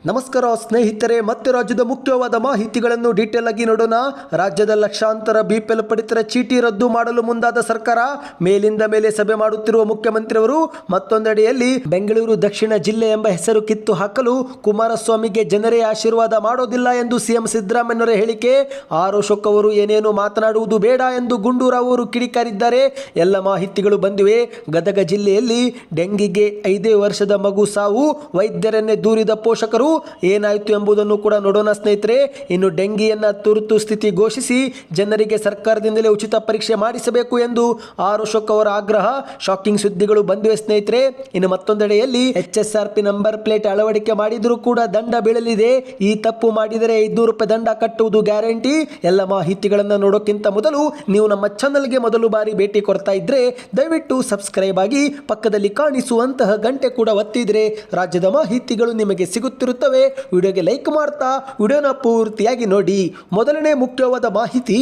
ನಮಸ್ಕಾರ ಸ್ನೇಹಿತರೆ, ಮತ್ತೆ ರಾಜ್ಯದ ಮುಖ್ಯವಾದ ಮಾಹಿತಿಗಳನ್ನು ಡೀಟೇಲ್ ಆಗಿ ನೋಡೋಣ. ರಾಜ್ಯದ ಲಕ್ಷಾಂತರ ಬಿಪಿಎಲ್ ಪಡಿತರ ಚೀಟಿ ರದ್ದು ಮಾಡಲು ಮುಂದಾದ ಸರ್ಕಾರ. ಮೇಲಿಂದ ಮೇಲೆ ಸಭೆ ಮಾಡುತ್ತಿರುವ ಮುಖ್ಯಮಂತ್ರಿಯವರು ಮತ್ತೊಂದೆಡೆಯಲ್ಲಿ ಬೆಂಗಳೂರು ದಕ್ಷಿಣ ಜಿಲ್ಲೆ ಎಂಬ ಹೆಸರು ಕಿತ್ತು ಹಾಕಲು ಕುಮಾರಸ್ವಾಮಿಗೆ ಜನರೇ ಆಶೀರ್ವಾದ ಮಾಡೋದಿಲ್ಲ ಎಂದು ಸಿಎಂ ಸಿದ್ದರಾಮಯ್ಯನವರ ಹೇಳಿಕೆ. ಆರ್ ಅಶೋಕ್ ಅವರು ಏನೇನು ಮಾತನಾಡುವುದು ಬೇಡ ಎಂದು ಗುಂಡೂರಾವ್ ಅವರು ಕಿಡಿಕಾರಿದ್ದಾರೆ. ಎಲ್ಲ ಮಾಹಿತಿಗಳು ಬಂದಿವೆ. ಗದಗ ಜಿಲ್ಲೆಯಲ್ಲಿ ಡೆಂಗಿಗೆ 5 ವರ್ಷದ ಮಗು ಸಾವು, ವೈದ್ಯರನ್ನೇ ದೂರಿದ ಪೋಷಕರು. ಏನಾಯಿತು ಎಂಬುದನ್ನು ಕೂಡ ನೋಡೋಣ ಸ್ನೇಹಿತರೆ. ಇನ್ನು ಡೆಂಗಿಯನ್ನ ತುರ್ತು ಸ್ಥಿತಿ ಘೋಷಿಸಿ ಜನರಿಗೆ ಸರ್ಕಾರದಿಂದಲೇ ಉಚಿತ ಪರೀಕ್ಷೆ ಮಾಡಿಸಬೇಕು ಎಂದು ಆರ್ ಅಶೋಕ್ ಅವರ ಆಗ್ರಹ. ಶಾಕಿಂಗ್ ಸುದ್ದಿಗಳು ಬಂದಿವೆ ಸ್ನೇಹಿತರೆ. ಇನ್ನು ಮತ್ತೊಂದೆಡೆಯಲ್ಲಿ HSRP ನಂಬರ್ ಪ್ಲೇಟ್ ಅಳವಡಿಕೆ ಮಾಡಿದರೂ ಕೂಡ ದಂಡ ಬೀಳಲಿದೆ. ಈ ತಪ್ಪು ಮಾಡಿದರೆ 500 ರೂಪಾಯಿ ದಂಡ ಕಟ್ಟುವುದು ಗ್ಯಾರಂಟಿ. ಎಲ್ಲ ಮಾಹಿತಿಗಳನ್ನು ನೋಡೋಕ್ಕಿಂತ ಮೊದಲು ನೀವು ನಮ್ಮ ಚಾನಲ್ಗೆ ಮೊದಲು ಬಾರಿ ಭೇಟಿ ಕೊಡ್ತಾ ಇದ್ರೆ ದಯವಿಟ್ಟು ಸಬ್ಸ್ಕ್ರೈಬ್ ಆಗಿ ಪಕ್ಕದಲ್ಲಿ ಕಾಣಿಸುವಂತಹ ಗಂಟೆ ಕೂಡ ಒತ್ತಿದ್ರೆ ರಾಜ್ಯದ ಮಾಹಿತಿಗಳು ನಿಮಗೆ ಸಿಗುತ್ತಿರುತ್ತವೆ. ವಿಡಿಯೋಗೆ ಲೈಕ್ ಮಾಡ್ತಾ ವಿಡಿಯೋನ ಪೂರ್ತಿಯಾಗಿ ನೋಡಿ. ಮೊದಲನೇ ಮುಖ್ಯವಾದ ಮಾಹಿತಿ,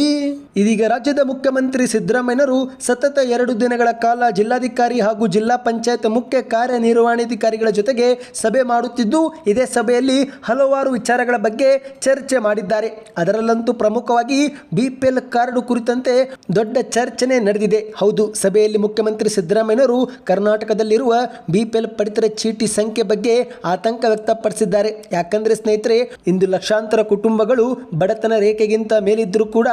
ಇದೀಗ ರಾಜ್ಯದ ಮುಖ್ಯಮಂತ್ರಿ ಸಿದ್ದರಾಮಯ್ಯನವರು ಸತತ 2 ದಿನಗಳ ಕಾಲ ಜಿಲ್ಲಾಧಿಕಾರಿ ಹಾಗೂ ಜಿಲ್ಲಾ ಪಂಚಾಯತ್ ಮುಖ್ಯ ಕಾರ್ಯನಿರ್ವಹಣಾಧಿಕಾರಿಗಳ ಜೊತೆಗೆ ಸಭೆ ಮಾಡುತ್ತಿದ್ದು, ಇದೇ ಸಭೆಯಲ್ಲಿ ಹಲವಾರು ವಿಚಾರಗಳ ಬಗ್ಗೆ ಚರ್ಚೆ ಮಾಡಿದ್ದಾರೆ. ಅದರಲ್ಲಂತೂ ಪ್ರಮುಖವಾಗಿ ಬಿಪಿಎಲ್ ಕಾರ್ಡ್ ಕುರಿತಂತೆ ದೊಡ್ಡ ಚರ್ಚೆ ನಡೆದಿದೆ. ಹೌದು, ಸಭೆಯಲ್ಲಿ ಮುಖ್ಯಮಂತ್ರಿ ಸಿದ್ದರಾಮಯ್ಯನವರು ಕರ್ನಾಟಕದಲ್ಲಿರುವ ಬಿಪಿಎಲ್ ಪಡಿತರ ಚೀಟಿ ಸಂಖ್ಯೆ ಬಗ್ಗೆ ಆತಂಕ ವ್ಯಕ್ತಪಡಿಸಿದ್ದಾರೆ. ಯಾಕಂದ್ರೆ ಸ್ನೇಹಿತರೆ, ಇಂದು ಲಕ್ಷಾಂತರ ಕುಟುಂಬಗಳು ಬಡತನ ರೇಖೆಗಿಂತ ಮೇಲಿದ್ದರೂ ಕೂಡ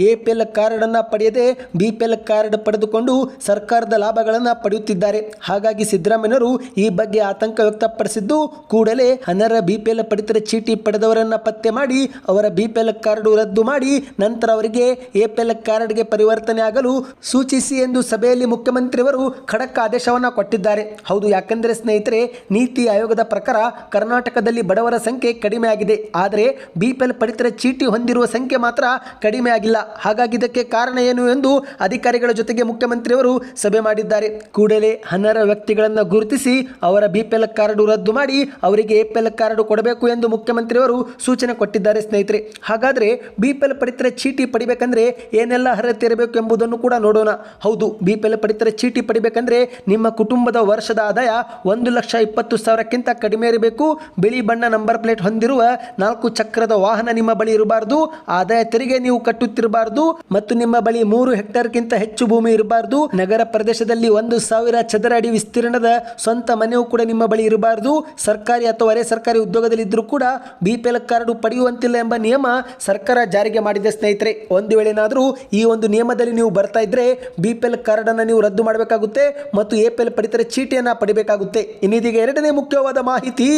APL ಕಾರ್ಡ್ ಅನ್ನ ಪಡೆಯದೆ ಬಿಪಿಎಲ್ ಕಾರ್ಡ್ ಪಡೆದುಕೊಂಡು ಸರ್ಕಾರದ ಲಾಭಗಳನ್ನು ಪಡೆಯುತ್ತಿದ್ದಾರೆ. ಹಾಗಾಗಿ ಸಿದ್ದರಾಮಯ್ಯನವರು ಈ ಬಗ್ಗೆ ಆತಂಕ ವ್ಯಕ್ತಪಡಿಸಿದ್ದು, ಕೂಡಲೇ ಅನರ್ಹ ಬಿಪಿಎಲ್ ಪಡಿತರ ಚೀಟಿ ಪಡೆದವರನ್ನ ಪತ್ತೆ ಮಾಡಿ ಅವರ ಬಿಪಿಎಲ್ ಕಾರ್ಡ್ ರದ್ದು ಮಾಡಿ ನಂತರ ಅವರಿಗೆ APL ಕಾರ್ಡ್ಗೆ ಪರಿವರ್ತನೆ ಆಗಲು ಸೂಚಿಸಿ ಎಂದು ಸಭೆಯಲ್ಲಿ ಮುಖ್ಯಮಂತ್ರಿಯವರು ಖಡಕ್ ಆದೇಶವನ್ನ ಕೊಟ್ಟಿದ್ದಾರೆ. ಹೌದು, ಯಾಕಂದ್ರೆ ಸ್ನೇಹಿತರೆ, ನೀತಿ ಆಯೋಗದ ಪ್ರಕಾರ ಕರ್ನಾಟಕದಲ್ಲಿ ಬಡವರ ಸಂಖ್ಯೆ ಕಡಿಮೆ ಆಗಿದೆ, ಆದರೆ ಬಿಪಿಎಲ್ ಪಡಿತರ ಚೀಟಿ ಹೊಂದಿರುವ ಸಂಖ್ಯೆ ಮಾತ್ರ ಕಡಿಮೆ ಆಗಿಲ್ಲ. ಹಾಗಾಗಿ ಇದಕ್ಕೆ ಕಾರಣ ಏನು ಎಂದು ಅಧಿಕಾರಿಗಳ ಜೊತೆಗೆ ಮುಖ್ಯಮಂತ್ರಿಯವರು ಸಭೆ ಮಾಡಿದ್ದಾರೆ. ಕೂಡಲೇ ಅನರ್ಹ ವ್ಯಕ್ತಿಗಳನ್ನು ಗುರುತಿಸಿ ಅವರ ಬಿಪಿಎಲ್ ಕಾರ್ಡ್ ರದ್ದು ಮಾಡಿ ಅವರಿಗೆ APL ಕಾರ್ಡ್ ಕೊಡಬೇಕು ಎಂದು ಮುಖ್ಯಮಂತ್ರಿಯವರು ಸೂಚನೆ ಕೊಟ್ಟಿದ್ದಾರೆ ಸ್ನೇಹಿತರೆ. ಹಾಗಾದ್ರೆ ಬಿಪಿಎಲ್ ಪಡಿತರ ಚೀಟಿ ಪಡಿಬೇಕಂದ್ರೆ ಏನೆಲ್ಲ ಅರ್ಹತೆ ಇರಬೇಕು ಎಂಬುದನ್ನು ಕೂಡ ನೋಡೋಣ. ಹೌದು, ಬಿಪಿಎಲ್ ಪಡಿತರ ಚೀಟಿ ಪಡಿಬೇಕಂದ್ರೆ ನಿಮ್ಮ ಕುಟುಂಬದ ವರ್ಷದ ಆದಾಯ 1,20,000ಕ್ಕಿಂತ ಕಡಿಮೆ ಇರಬೇಕು. ಬಿಳಿ ಬಣ್ಣ ನಂಬರ್ ಪ್ಲೇಟ್ ಹೊಂದಿರುವ 4 ಚಕ್ರದ ವಾಹನ ನಿಮ್ಮ ಬಳಿ ಇರಬಾರದು. ಆದಾಯ ತೆರಿಗೆ ನೀವು ಕಟ್ಟುತ್ತಿರಬಾರದು ಮತ್ತು ನಿಮ್ಮ ಬಳಿ 3 ಹೆಕ್ಟೇರ್ಗಿಂತ ಹೆಚ್ಚು ಭೂಮಿ ಇರಬಾರದು. ನಗರ ಪ್ರದೇಶದಲ್ಲಿ 1,000 ಚದರ ಅಡಿ ವಿಸ್ತೀರ್ಣದ ಸ್ವಂತ ಮನೆಯೂ ಕೂಡ ನಿಮ್ಮ ಬಳಿ ಇರಬಾರದು. ಸರ್ಕಾರಿ ಅಥವಾ ಅರೆ ಸರ್ಕಾರಿ ಉದ್ಯೋಗದಲ್ಲಿ ಇದ್ರೂ ಕೂಡ ಬಿಪಿಎಲ್ ಕಾರ್ಡ್ ಪಡೆಯುವಂತಿಲ್ಲ ಎಂಬ ನಿಯಮ ಸರ್ಕಾರ ಜಾರಿಗೆ ಮಾಡಿದೆ ಸ್ನೇಹಿತರೆ. ಒಂದು ವೇಳೆ ಏನಾದರೂ ಈ ಒಂದು ನಿಯಮದಲ್ಲಿ ನೀವು ಬರ್ತಾ ಇದ್ರೆ ಬಿಪಿಎಲ್ ಕಾರ್ಡ್ ಅನ್ನು ನೀವು ರದ್ದು ಮಾಡಬೇಕಾಗುತ್ತೆ ಮತ್ತು APL ಪಡಿತರ ಚೀಟಿಯನ್ನ ಪಡಿಬೇಕಾಗುತ್ತೆ. ಇನ್ನಿದೀಗ ಎರಡನೇ ಮುಖ್ಯವಾದ ಮಾಹಿತಿ,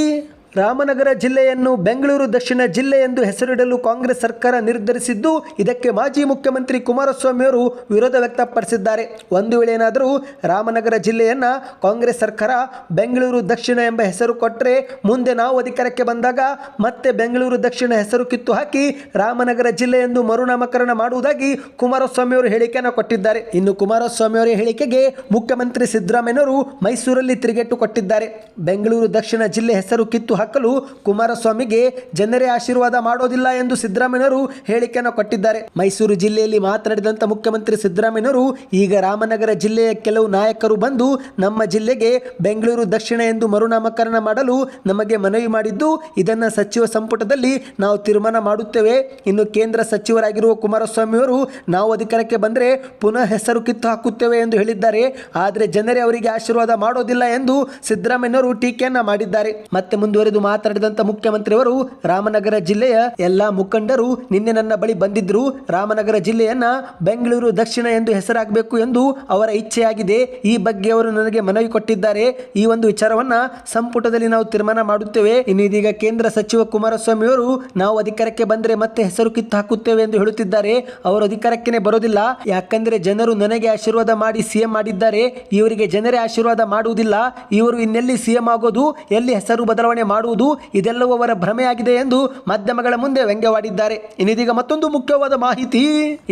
ರಾಮನಗರ ಜಿಲ್ಲೆಯನ್ನು ಬೆಂಗಳೂರು ದಕ್ಷಿಣ ಜಿಲ್ಲೆ ಎಂದು ಹೆಸರಿಡಲು ಕಾಂಗ್ರೆಸ್ ಸರ್ಕಾರ ನಿರ್ಧರಿಸಿದ್ದು, ಇದಕ್ಕೆ ಮಾಜಿ ಮುಖ್ಯಮಂತ್ರಿ ಕುಮಾರಸ್ವಾಮಿ ಅವರು ವಿರೋಧ ವ್ಯಕ್ತಪಡಿಸಿದ್ದಾರೆ. ಒಂದು ವೇಳೆ ಏನಾದರೂ ರಾಮನಗರ ಜಿಲ್ಲೆಯನ್ನ ಕಾಂಗ್ರೆಸ್ ಸರ್ಕಾರ ಬೆಂಗಳೂರು ದಕ್ಷಿಣ ಎಂಬ ಹೆಸರು ಕೊಟ್ಟರೆ ಮುಂದೆ ನಾವು ಅಧಿಕಾರಕ್ಕೆ ಬಂದಾಗ ಮತ್ತೆ ಬೆಂಗಳೂರು ದಕ್ಷಿಣ ಹೆಸರು ಕಿತ್ತು ಹಾಕಿ ರಾಮನಗರ ಜಿಲ್ಲೆ ಎಂದು ಮರುನಾಮಕರಣ ಮಾಡುವುದಾಗಿ ಕುಮಾರಸ್ವಾಮಿ ಅವರು ಹೇಳಿಕೆಯನ್ನು ಕೊಟ್ಟಿದ್ದಾರೆ. ಇನ್ನು ಕುಮಾರಸ್ವಾಮಿ ಅವರ ಹೇಳಿಕೆಗೆ ಮುಖ್ಯಮಂತ್ರಿ ಸಿದ್ದರಾಮಯ್ಯನವರು ಮೈಸೂರಲ್ಲಿ ತಿರುಗೇಟು ಕೊಟ್ಟಿದ್ದಾರೆ. ಬೆಂಗಳೂರು ದಕ್ಷಿಣ ಜಿಲ್ಲೆ ಹೆಸರು ಕಿತ್ತು ಹಾಕಲು ಕುಮಾರಸ್ವಾಮಿಗೆ ಜನರೇ ಆಶೀರ್ವಾದ ಮಾಡೋದಿಲ್ಲ ಎಂದು ಸಿದ್ದರಾಮಯ್ಯನವರು ಹೇಳಿಕೆಯನ್ನು ಕೊಟ್ಟಿದ್ದಾರೆ. ಮೈಸೂರು ಜಿಲ್ಲೆಯಲ್ಲಿ ಮಾತನಾಡಿದಂತ ಮುಖ್ಯಮಂತ್ರಿ ಸಿದ್ದರಾಮಯ್ಯನವರು, ಈಗ ರಾಮನಗರ ಜಿಲ್ಲೆಯ ಕೆಲವು ನಾಯಕರು ಬಂದು ನಮ್ಮ ಜಿಲ್ಲೆಗೆ ಬೆಂಗಳೂರು ದಕ್ಷಿಣ ಎಂದು ಮರುನಾಮಕರಣ ಮಾಡಲು ನಮಗೆ ಮನವಿ ಮಾಡಿದ್ದು, ಇದನ್ನ ಸಚಿವ ಸಂಪುಟದಲ್ಲಿ ನಾವು ತೀರ್ಮಾನ ಮಾಡುತ್ತೇವೆ. ಇನ್ನು ಕೇಂದ್ರ ಸಚಿವರಾಗಿರುವ ಕುಮಾರಸ್ವಾಮಿ ಅವರು ನಾವು ಅಧಿಕಾರಕ್ಕೆ ಬಂದರೆ ಪುನಃ ಹೆಸರು ಕಿತ್ತು ಹಾಕುತ್ತೇವೆ ಎಂದು ಹೇಳಿದ್ದಾರೆ. ಆದರೆ ಜನರೇ ಅವರಿಗೆ ಆಶೀರ್ವಾದ ಮಾಡೋದಿಲ್ಲ ಎಂದು ಸಿದ್ದರಾಮಯ್ಯನವರು ಟೀಕೆಯನ್ನ ಮಾಡಿದ್ದಾರೆ. ಮತ್ತೆ ಮುಂದುವರೆದು ಮಾತನಾಡಿದಂತ ಮುಖ್ಯಮಂತ್ರಿಯವರು, ರಾಮನಗರ ಜಿಲ್ಲೆಯ ಎಲ್ಲಾ ಮುಖಂಡರು ನಿನ್ನೆ ನನ್ನ ಬಳಿ ಬಂದಿದ್ರು. ರಾಮನಗರ ಜಿಲ್ಲೆಯನ್ನ ಬೆಂಗಳೂರು ದಕ್ಷಿಣ ಎಂದು ಹೆಸರಾಗಬೇಕು ಎಂದು ಅವರ ಇಚ್ಛೆಯಾಗಿದೆ. ಈ ಬಗ್ಗೆ ಅವರು ನನಗೆ ಮನವಿ ಕೊಟ್ಟಿದ್ದಾರೆ. ಈ ಒಂದು ವಿಚಾರವನ್ನ ಸಂಪುಟದಲ್ಲಿ ನಾವು ತೀರ್ಮಾನ ಮಾಡುತ್ತೇವೆ. ಇನ್ನು ಇದೀಗ ಕೇಂದ್ರ ಸಚಿವ ಕುಮಾರಸ್ವಾಮಿ ಅವರು ನಾವು ಅಧಿಕಾರಕ್ಕೆ ಬಂದರೆ ಮತ್ತೆ ಹೆಸರು ಕಿತ್ತು ಹಾಕುತ್ತೇವೆ ಎಂದು ಹೇಳುತ್ತಿದ್ದಾರೆ. ಅವರು ಅಧಿಕಾರಕ್ಕೆ ಬರೋದಿಲ್ಲ, ಯಾಕಂದ್ರೆ ಜನರು ನನಗೆ ಆಶೀರ್ವಾದ ಮಾಡಿ ಸಿಎಂ ಮಾಡಿದ್ದಾರೆ. ಇವರಿಗೆ ಜನರೇ ಆಶೀರ್ವಾದ ಮಾಡುವುದಿಲ್ಲ. ಇವರು ಇನ್ನೆಲ್ಲಿ ಸಿಎಂ ಆಗೋದು, ಎಲ್ಲಿ ಹೆಸರು ಬದಲಾವಣೆ ಮಾಡುವುದು, ಇದೆಲ್ಲವೂ ಅವರ ಭ್ರಮೆಯಾಗಿದೆ ಎಂದು ಮಾಧ್ಯಮಗಳ ಮುಂದೆ ವ್ಯಂಗ್ಯವಾಡಿದ್ದಾರೆ. ಇನ್ನಿದೀಗ ಮತ್ತೊಂದು ಮುಖ್ಯವಾದ ಮಾಹಿತಿ,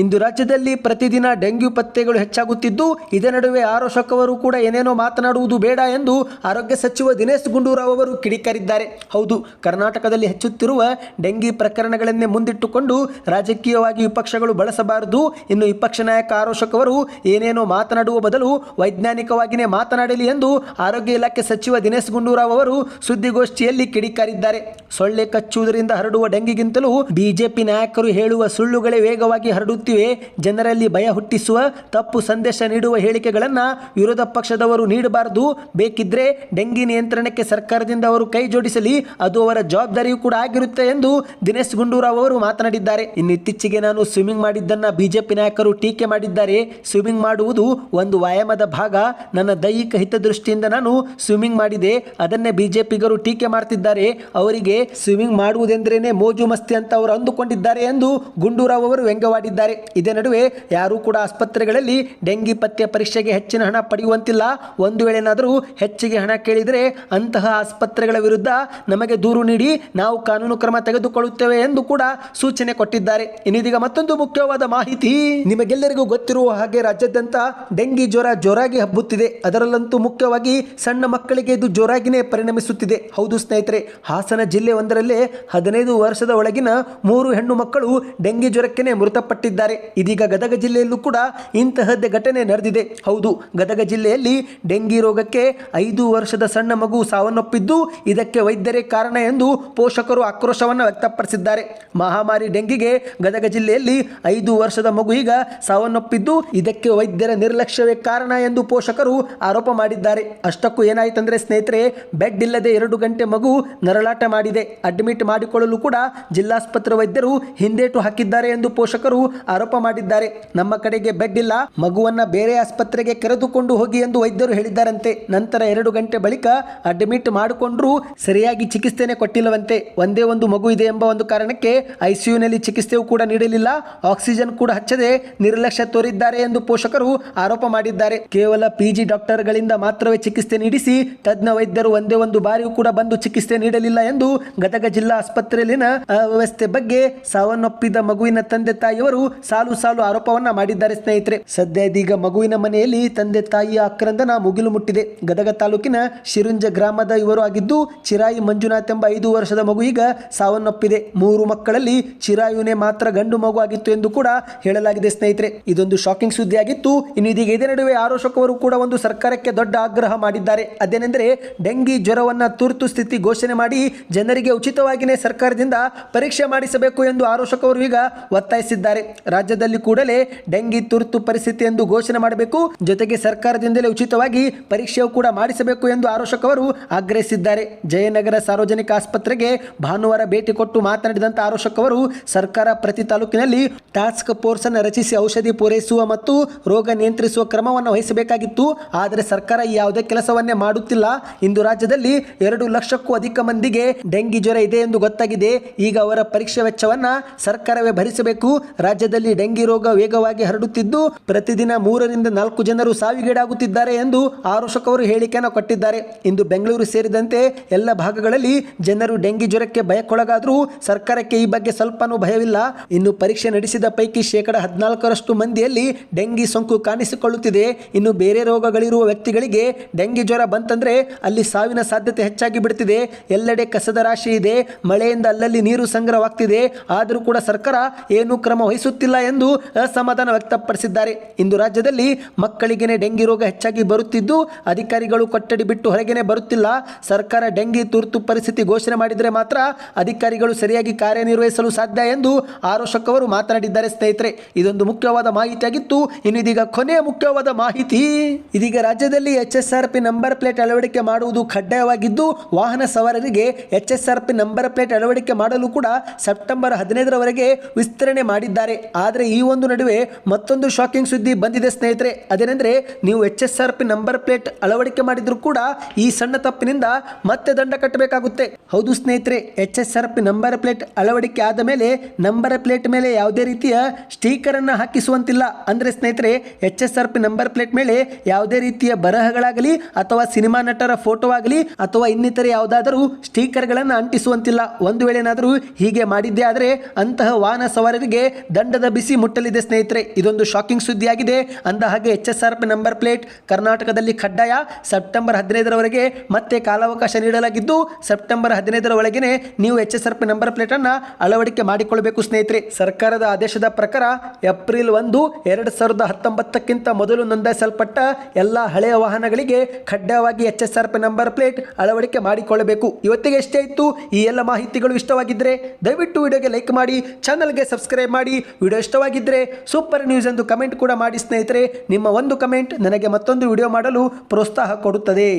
ಇಂದು ರಾಜ್ಯದಲ್ಲಿ ಪ್ರತಿದಿನ ಡೆಂಗ್ಯೂ ಪತ್ತೆಗಳು ಹೆಚ್ಚಾಗುತ್ತಿದ್ದು, ಇದೇ ನಡುವೆ ಆರ್ ಅಶೋಕ್ ಅವರು ಕೂಡ ಏನೇನೋ ಮಾತನಾಡುವುದು ಬೇಡ ಎಂದು ಆರೋಗ್ಯ ಸಚಿವ ದಿನೇಶ್ ಗುಂಡೂರಾವ್ ಅವರು ಕಿಡಿಕಾರಿದ್ದಾರೆ. ಹೌದು, ಕರ್ನಾಟಕದಲ್ಲಿ ಹೆಚ್ಚುತ್ತಿರುವ ಡೆಂಗಿ ಪ್ರಕರಣಗಳನ್ನೇ ಮುಂದಿಟ್ಟುಕೊಂಡು ರಾಜಕೀಯವಾಗಿ ವಿಪಕ್ಷಗಳು ಬಳಸಬಾರದು. ಇನ್ನು ವಿಪಕ್ಷ ನಾಯಕ ಆರ್ ಅಶೋಕ್ ಅವರು ಏನೇನೋ ಮಾತನಾಡುವ ಬದಲು ವೈಜ್ಞಾನಿಕವಾಗಿಯೇ ಮಾತನಾಡಲಿ ಎಂದು ಆರೋಗ್ಯ ಇಲಾಖೆ ಸಚಿವ ದಿನೇಶ್ ಗುಂಡೂರಾವ್ ಅವರು ಸುದ್ದಿಗೋಷ್ಠಿಯಲ್ಲಿ ರೀತಿಯಲ್ಲಿ ಕಿಡಿಕಾರಿದ್ದಾರೆ. ಸೊಳ್ಳೆ ಕಚ್ಚುವುದರಿಂದ ಹರಡುವ ಡೆಂಗಿಗಿಂತಲೂ ಬಿಜೆಪಿ ನಾಯಕರು ಹೇಳುವ ಸುಳ್ಳುಗಳೇ ವೇಗವಾಗಿ ಹರಡುತ್ತಿವೆ. ಜನರಲ್ಲಿ ಭಯ ಹುಟ್ಟಿಸುವ ತಪ್ಪು ಸಂದೇಶ ನೀಡುವ ಹೇಳಿಕೆಗಳನ್ನು ವಿರೋಧ ಪಕ್ಷದವರು ನೀಡಬಾರದು. ಬೇಕಿದ್ರೆ ಡೆಂಗಿ ನಿಯಂತ್ರಣಕ್ಕೆ ಸರ್ಕಾರದಿಂದ ಅವರು ಕೈ ಜೋಡಿಸಲಿ, ಅದು ಅವರ ಜವಾಬ್ದಾರಿಯೂ ಕೂಡ ಆಗಿರುತ್ತೆ ಎಂದು ದಿನೇಶ್ ಗುಂಡೂರಾವ್ ಅವರು ಮಾತನಾಡಿದ್ದಾರೆ. ಇನ್ನು ಇತ್ತೀಚೆಗೆ ನಾನು ಸ್ವಿಮ್ಮಿಂಗ್ ಮಾಡಿದ್ದನ್ನ ಬಿಜೆಪಿ ನಾಯಕರು ಟೀಕೆ ಮಾಡಿದ್ದಾರೆ. ಸ್ವಿಮ್ಮಿಂಗ್ ಮಾಡುವುದು ಒಂದು ವ್ಯಾಯಾಮದ ಭಾಗ. ನನ್ನ ದೈಹಿಕ ಹಿತದೃಷ್ಟಿಯಿಂದ ನಾನು ಸ್ವಿಮ್ಮಿಂಗ್ ಮಾಡಿದೆ, ಅದನ್ನೇ ಬಿಜೆಪಿಗರು ಟೀಕೆ ಮಾಡ್ತಿದ್ದಾರೆ. ಅವರಿಗೆ ಸ್ವಿಮ್ಮಿಂಗ್ ಮಾಡುವುದೆಂದ್ರೇನೆ ಮೋಜು ಮಸ್ತಿ ಅಂತ ಅವರು ಅಂದುಕೊಂಡಿದ್ದಾರೆ ಎಂದು ಗುಂಡೂರಾವ್ ಅವರು ವ್ಯಂಗ್ಯವಾಡಿದ್ದಾರೆ. ಇದೇ ನಡುವೆ ಯಾರೂ ಕೂಡ ಆಸ್ಪತ್ರೆಗಳಲ್ಲಿ ಡೆಂಗಿ ಪತ್ತೆ ಪರೀಕ್ಷೆಗೆ ಹೆಚ್ಚಿನ ಹಣ ಪಡೆಯುವಂತಿಲ್ಲ. ಒಂದು ವೇಳೆನಾದರೂ ಹೆಚ್ಚಿಗೆ ಹಣ ಕೇಳಿದರೆ ಅಂತಹ ಆಸ್ಪತ್ರೆಗಳ ವಿರುದ್ಧ ನಮಗೆ ದೂರು ನೀಡಿ ನಾವು ಕಾನೂನು ಕ್ರಮ ತೆಗೆದುಕೊಳ್ಳುತ್ತೇವೆ ಎಂದು ಕೂಡ ಸೂಚನೆ ಕೊಟ್ಟಿದ್ದಾರೆ. ಇನ್ನೀಗ ಮತ್ತೊಂದು ಮುಖ್ಯವಾದ ಮಾಹಿತಿ. ನಿಮಗೆಲ್ಲರಿಗೂ ಗೊತ್ತಿರುವ ಹಾಗೆ ರಾಜ್ಯಾದ್ಯಂತ ಡೆಂಗಿ ಜ್ವರ ಜೋರಾಗಿ ಹಬ್ಬುತ್ತಿದೆ. ಅದರಲ್ಲಂತೂ ಮುಖ್ಯವಾಗಿ ಸಣ್ಣ ಮಕ್ಕಳಿಗೆ ಇದು ಜೋರಾಗಿನೇ ಪರಿಣಮಿಸುತ್ತಿದೆ. ಹೌದು ಸ್ನೇಹಿತರೆ, ಹಾಸನ ಜಿಲ್ಲೆ ಒಂದರಲ್ಲೇ 15 ವರ್ಷದ ಒಳಗಿನ 3 ಹೆಣ್ಣು ಮಕ್ಕಳು ಡೆಂಗಿ ಜ್ವರಕ್ಕೆ ಮೃತಪಟ್ಟಿದ್ದಾರೆ. ಇದೀಗ ಗದಗ ಜಿಲ್ಲೆಯಲ್ಲೂ ಕೂಡ ಇಂತಹದ್ದೇ ಘಟನೆ ನಡೆದಿದೆ. ಹೌದು, ಗದಗ ಜಿಲ್ಲೆಯಲ್ಲಿ ಡೆಂಗಿ ರೋಗಕ್ಕೆ 5 ವರ್ಷದ ಸಣ್ಣ ಮಗು ಸಾವನ್ನಪ್ಪಿದ್ದು ಇದಕ್ಕೆ ವೈದ್ಯರೇ ಕಾರಣ ಎಂದು ಪೋಷಕರು ಆಕ್ರೋಶವನ್ನು ವ್ಯಕ್ತಪಡಿಸಿದ್ದಾರೆ. ಮಹಾಮಾರಿ ಡೆಂಗಿಗೆ ಗದಗ ಜಿಲ್ಲೆಯಲ್ಲಿ 5 ವರ್ಷದ ಮಗು ಈಗ ಸಾವನ್ನಪ್ಪಿದ್ದು ಇದಕ್ಕೆ ವೈದ್ಯರ ನಿರ್ಲಕ್ಷ್ಯವೇ ಕಾರಣ ಎಂದು ಪೋಷಕರು ಆರೋಪ ಮಾಡಿದ್ದಾರೆ. ಅಷ್ಟಕ್ಕೂ ಏನಾಯ್ತಂದ್ರೆ ಸ್ನೇಹಿತರೆ, ಬೆಡ್ ಇಲ್ಲದೆ 2 ಗಂಟೆ ಮಗು ನರಳಾಟ ಮಾಡಿದೆ. ಅಡ್ಮಿಟ್ ಮಾಡಿಕೊಳ್ಳಲು ಕೂಡ ಜಿಲ್ಲಾಸ್ಪತ್ರೆ ವೈದ್ಯರು ಹಿಂದೇಟು ಹಾಕಿದ್ದಾರೆ ಎಂದು ಪೋಷಕರು ಆರೋಪ ಮಾಡಿದ್ದಾರೆ. ನಮ್ಮ ಕಡೆಗೆ ಬೆಡ್ ಇಲ್ಲ, ಮಗುವನ್ನ ಬೇರೆ ಆಸ್ಪತ್ರೆಗೆ ಕರೆದುಕೊಂಡು ಹೋಗಿ ಎಂದು ವೈದ್ಯರು ಹೇಳಿದ್ದಾರಂತೆ. ನಂತರ 2 ಗಂಟೆ ಬಳಿಕ ಅಡ್ಮಿಟ್ ಮಾಡಿಕೊಂಡ್ರು ಸರಿಯಾಗಿ ಚಿಕಿತ್ಸೆನೆ ಕೊಟ್ಟಿಲ್ಲವಂತೆ. ಒಂದೇ ಒಂದು ಮಗು ಇದೆ ಎಂಬ ಒಂದು ಕಾರಣಕ್ಕೆ ಐಸಿಯುನಲ್ಲಿ ಚಿಕಿತ್ಸೆಯೂ ಕೂಡ ನೀಡಲಿಲ್ಲ, ಆಕ್ಸಿಜನ್ ಕೂಡ ಹಚ್ಚದೆ ನಿರ್ಲಕ್ಷ್ಯ ತೋರಿದ್ದಾರೆ ಎಂದು ಪೋಷಕರು ಆರೋಪ ಮಾಡಿದ್ದಾರೆ. ಕೇವಲ PG ಡಾಕ್ಟರ್ಗಳಿಂದ ಮಾತ್ರವೇ ಚಿಕಿತ್ಸೆ ನೀಡಿಸಿ ತಜ್ಞ ವೈದ್ಯರು ಒಂದೇ ಒಂದು ಬಾರಿಯೂ ಕೂಡ ಬಂದು ಚಿಕಿತ್ಸೆ ನೀಡಲಿಲ್ಲ ಎಂದು ಗದಗ ಜಿಲ್ಲಾ ಆಸ್ಪತ್ರೆಯಲ್ಲಿನ ಅವ್ಯವಸ್ಥೆ ಬಗ್ಗೆ ಸಾವನ್ನಪ್ಪಿದ ಮಗುವಿನ ತಂದೆ ತಾಯಿಯವರು ಸಾಲು ಸಾಲು ಆರೋಪವನ್ನ ಮಾಡಿದ್ದಾರೆ. ಸ್ನೇಹಿತರೆ, ಸದ್ಯ ಇದೀಗ ಮಗುವಿನ ಮನೆಯಲ್ಲಿ ತಂದೆ ತಾಯಿಯ ಆಕ್ರಂದನ ಮುಗಿಲು ಮುಟ್ಟಿದೆ. ಗದಗ ತಾಲೂಕಿನ ಶಿರುಂಜ ಗ್ರಾಮದ ಇವರು ಆಗಿದ್ದು ಚಿರಾಯಿ ಮಂಜುನಾಥ್ ಎಂಬ 5 ವರ್ಷದ ಮಗು ಈಗ ಸಾವನ್ನಪ್ಪಿದೆ. 3 ಮಕ್ಕಳಲ್ಲಿ ಚಿರಾಯುನೇ ಮಾತ್ರ ಗಂಡು ಮಗು ಆಗಿತ್ತು ಎಂದು ಕೂಡ ಹೇಳಲಾಗಿದೆ. ಸ್ನೇಹಿತರೆ, ಇದೊಂದು ಶಾಕಿಂಗ್ ಸುದ್ದಿ ಆಗಿತ್ತು. ಇನ್ನು ಇದೀಗ ಇದೇ ನಡುವೆ ಆರೋಶಕವರು ಕೂಡ ಒಂದು ಸರ್ಕಾರಕ್ಕೆ ದೊಡ್ಡ ಆಗ್ರಹ ಮಾಡಿದ್ದಾರೆ. ಅದೇನೆಂದರೆ ಡೆಂಗಿ ಜ್ವರವನ್ನ ತುರ್ತು ಸ್ಥಿತಿ ಘೋಷಣೆ ಮಾಡಿ ಜನರಿಗೆ ಉಚಿತವಾಗಿಯೇ ಸರ್ಕಾರದಿಂದ ಪರೀಕ್ಷೆ ಮಾಡಿಸಬೇಕು ಎಂದು ಆರೋಶಕವರು ಈಗ ಒತ್ತಾಯಿಸಿದ್ದಾರೆ. ರಾಜ್ಯದಲ್ಲಿ ಕೂಡಲೇ ಡೆಂಗಿ ತುರ್ತು ಪರಿಸ್ಥಿತಿ ಎಂದು ಘೋಷಣೆ ಮಾಡಬೇಕು, ಜೊತೆಗೆ ಸರ್ಕಾರದಿಂದಲೇ ಉಚಿತವಾಗಿ ಪರೀಕ್ಷೆಯೂ ಕೂಡ ಮಾಡಿಸಬೇಕು ಎಂದು ಆರೋಶಕವರು ಆಗ್ರಹಿಸಿದ್ದಾರೆ. ಜಯನಗರ ಸಾರ್ವಜನಿಕ ಆಸ್ಪತ್ರೆಗೆ ಭಾನುವಾರ ಭೇಟಿ ಕೊಟ್ಟು ಮಾತನಾಡಿದಂತ ಆರೋಶಕವರು ಸರ್ಕಾರ ಪ್ರತಿ ತಾಲೂಕಿನಲ್ಲಿ ಟಾಸ್ಕ್ ಫೋರ್ಸ್ ಅನ್ನು ರಚಿಸಿ ಔಷಧಿ ಪೂರೈಸುವ ಮತ್ತು ರೋಗ ನಿಯಂತ್ರಿಸುವ ಕ್ರಮವನ್ನು ವಹಿಸಬೇಕಾಗಿತ್ತು. ಆದರೆ ಸರ್ಕಾರ ಯಾವುದೇ ಕೆಲಸವನ್ನೇ ಮಾಡುತ್ತಿಲ್ಲ. ಇಂದು ರಾಜ್ಯದಲ್ಲಿ 2 ಲಕ್ಷಕ್ಕೂ ಅಧಿಕ ಮಂದಿಗೆ ಡೆಂಗಿ ಜ್ವರ ಇದೆ ಎಂದು ಗೊತ್ತಾಗಿದೆ. ಈಗ ಅವರ ಪರೀಕ್ಷೆ ವೆಚ್ಚವನ್ನ ಸರ್ಕಾರವೇ ಭರಿಸಬೇಕು. ರಾಜ್ಯದಲ್ಲಿ ಡೆಂಗಿ ರೋಗ ವೇಗವಾಗಿ ಹರಡುತ್ತಿದ್ದು ಪ್ರತಿದಿನ 3 ರಿಂದ 4 ಜನರು ಸಾವಿಗೀಡಾಗುತ್ತಿದ್ದಾರೆ ಎಂದು ಆರೋಶಕವರು ಹೇಳಿಕೆಯನ್ನು ಕೊಟ್ಟಿದ್ದಾರೆ. ಇಂದು ಬೆಂಗಳೂರು ಸೇರಿದಂತೆ ಎಲ್ಲ ಭಾಗಗಳಲ್ಲಿ ಜನರು ಡೆಂಗಿ ಜ್ವರಕ್ಕೆ ಭಯಕ್ಕೊಳಗಾದರೂ ಸರ್ಕಾರಕ್ಕೆ ಈ ಬಗ್ಗೆ ಸ್ವಲ್ಪನೂ ಭಯವಿಲ್ಲ. ಇನ್ನು ಪರೀಕ್ಷೆ ನಡೆಸಿದ ಪೈಕಿ 14% ಮಂದಿಯಲ್ಲಿ ಡೆಂಗಿ ಸೋಂಕು ಕಾಣಿಸಿಕೊಳ್ಳುತ್ತಿದೆ. ಇನ್ನು ಬೇರೆ ರೋಗಗಳಿರುವ ವ್ಯಕ್ತಿಗಳಿಗೆ ಡೆಂಗಿ ಜ್ವರ ಬಂತಂದ್ರೆ ಅಲ್ಲಿ ಸಾವಿನ ಸಾಧ್ಯತೆ ಹೆಚ್ಚಾಗಿ ಬಿಡುತ್ತಿದೆ. ಎಲ್ಲೆಡೆ ಕಸದ ರಾಶಿ ಇದೆ, ಮಳೆಯಿಂದ ಅಲ್ಲಲ್ಲಿ ನೀರು ಸಂಗ್ರಹವಾಗ್ತಿದೆ. ಆದರೂ ಕೂಡ ಸರ್ಕಾರ ಏನೂ ಕ್ರಮ ವಹಿಸುತ್ತಿಲ್ಲ ಎಂದು ಅಸಮಾಧಾನ ವ್ಯಕ್ತಪಡಿಸಿದ್ದಾರೆ. ಇಂದು ರಾಜ್ಯದಲ್ಲಿ ಮಕ್ಕಳಿಗೆ ಡೆಂಗಿ ರೋಗ ಹೆಚ್ಚಾಗಿ ಬರುತ್ತಿದ್ದು ಅಧಿಕಾರಿಗಳು ಕೊಠಡಿ ಬಿಟ್ಟು ಹೊರಗೇನೆ ಬರುತ್ತಿಲ್ಲ. ಸರ್ಕಾರ ಡೆಂಗಿ ತುರ್ತು ಪರಿಸ್ಥಿತಿ ಘೋಷಣೆ ಮಾಡಿದರೆ ಮಾತ್ರ ಅಧಿಕಾರಿಗಳು ಸರಿಯಾಗಿ ಕಾರ್ಯನಿರ್ವಹಿಸಲು ಸಾಧ್ಯ ಎಂದು ಆರೋಶಕವರು ಮಾತನಾಡಿದ್ದಾರೆ. ಸ್ನೇಹಿತರೆ, ಇದೊಂದು ಮುಖ್ಯವಾದ ಮಾಹಿತಿಯಾಗಿತ್ತು. ಇನ್ನು ಇದೀಗ ಕೊನೆಯ ಮುಖ್ಯವಾದ ಮಾಹಿತಿ. ಇದೀಗ ರಾಜ್ಯದಲ್ಲಿ HSRP ನಂಬರ್ ಪ್ಲೇಟ್ ಅಳವಡಿಕೆ ಮಾಡುವುದು ಕಡ್ಡಾಯವಾಗಿದ್ದು ವಾಹನ ಸವಾರರಿಗೆ HSRP ನಂಬರ್ ಪ್ಲೇಟ್ ಅಳವಡಿಕೆ ಮಾಡಲು ಕೂಡ ಸೆಪ್ಟೆಂಬರ್ 15ರವರೆಗೆ ವಿಸ್ತರಣೆ ಮಾಡಿದ್ದಾರೆ. ಆದರೆ ಈ ಒಂದು ನಡುವೆ ಮತ್ತೊಂದು ಶಾಕಿಂಗ್ ಸುದ್ದಿ ಬಂದಿದೆ ಸ್ನೇಹಿತರೆ. ಅದೇನೆಂದರೆ, ನೀವು HSRP ನಂಬರ್ ಪ್ಲೇಟ್ ಅಳವಡಿಕೆ ಮಾಡಿದ್ರು ಕೂಡ ಈ ಸಣ್ಣ ತಪ್ಪಿನಿಂದ ಮತ್ತೆ ದಂಡ ಕಟ್ಟಬೇಕಾಗುತ್ತೆ. ಹೌದು ಸ್ನೇಹಿತರೆ, HSRP ನಂಬರ್ ಪ್ಲೇಟ್ ಅಳವಡಿಕೆ ಆದ ಮೇಲೆ ನಂಬರ್ ಪ್ಲೇಟ್ ಮೇಲೆ ಯಾವುದೇ ರೀತಿಯ ಸ್ಟಿಕರ್ ಅನ್ನು ಹಾಕಿಸುವಂತಿಲ್ಲ. ಅಂದ್ರೆ ಸ್ನೇಹಿತರೆ, HSRP ನಂಬರ್ ಪ್ಲೇಟ್ ಮೇಲೆ ಯಾವುದೇ ರೀತಿಯ ಬರಹಗಳಾಗಲಿ ಅಥವಾ ಸಿನಿಮಾ ನಟರ ಫೋಟೋ ಆಗಲಿ ಅಥವಾ ಇನ್ನಿತರೆ ಯಾವುದಾದರೂ ಸ್ಟಿಕರ್ಗಳನ್ನು ಅಂಟಿಸುವಂತಿಲ್ಲ. ಒಂದು ವೇಳೆ ಏನಾದರೂ ಹೀಗೆ ಮಾಡಿದ್ದೇ ಆದರೆ ಅಂತಹ ವಾಹನ ಸವಾರರಿಗೆ ದಂಡದ ಬಿಸಿ ಮುಟ್ಟಲಿದೆ. ಸ್ನೇಹಿತರೆ, ಇದೊಂದು ಶಾಕಿಂಗ್ ಸುದ್ದಿಯಾಗಿದೆ. ಅಂದ ಹಾಗೆ HSRP ನಂಬರ್ ಪ್ಲೇಟ್ ಕರ್ನಾಟಕದಲ್ಲಿ ಕಡ್ಡಾಯ. ಸೆಪ್ಟೆಂಬರ್ 15ರವರೆಗೆ ಮತ್ತೆ ಕಾಲಾವಕಾಶ ನೀಡಲಾಗಿದ್ದು ಸೆಪ್ಟೆಂಬರ್ 15ರ ಒಳಗೆ ನೀವು HSRP ನಂಬರ್ ಪ್ಲೇಟ್ ಅನ್ನು ಅಳವಡಿಕೆ ಮಾಡಿಕೊಳ್ಳಬೇಕು. ಸ್ನೇಹಿತರೆ, ಸರ್ಕಾರದ ಆದೇಶದ ಪ್ರಕಾರ ಏಪ್ರಿಲ್ 1, 2019ಕ್ಕಿಂತ ಮೊದಲು ನೋಂದಾಯಿಸಲ್ಪಟ್ಟ ಎಲ್ಲ ಹಳೆಯ ವಾಹನಗಳಿಗೆ ಕಡ್ಡಾಯವಾಗಿ HSRP ನಂಬರ್ ಪ್ಲೇಟ್ ಅಳವಡಿಕೆ ಮಾಡಿಕೊಳ್ಳಬೇಕು. ಕೈಗೊಳ್ಳಬೇಕು. ಇವತ್ತಿಗೆ ಎಷ್ಟೇ ಇತ್ತು. ಈ ಎಲ್ಲ ಮಾಹಿತಿಗಳು ಇಷ್ಟವಾಗಿದ್ದರೆ ದಯವಿಟ್ಟು ವಿಡಿಯೋಗೆ ಲೈಕ್ ಮಾಡಿ, ಚಾನಲ್ಗೆ ಸಬ್ಸ್ಕ್ರೈಬ್ ಮಾಡಿ. ವಿಡಿಯೋ ಇಷ್ಟವಾಗಿದ್ದರೆ ಸೂಪರ್ ನ್ಯೂಸ್ ಎಂದು ಕಮೆಂಟ್ ಕೂಡ ಮಾಡಿ ಸ್ನೇಹಿತರೆ. ನಿಮ್ಮ ಒಂದು ಕಮೆಂಟ್ ನನಗೆ ಮತ್ತೊಂದು ವಿಡಿಯೋ ಮಾಡಲು ಪ್ರೋತ್ಸಾಹ ಕೊಡುತ್ತದೆ.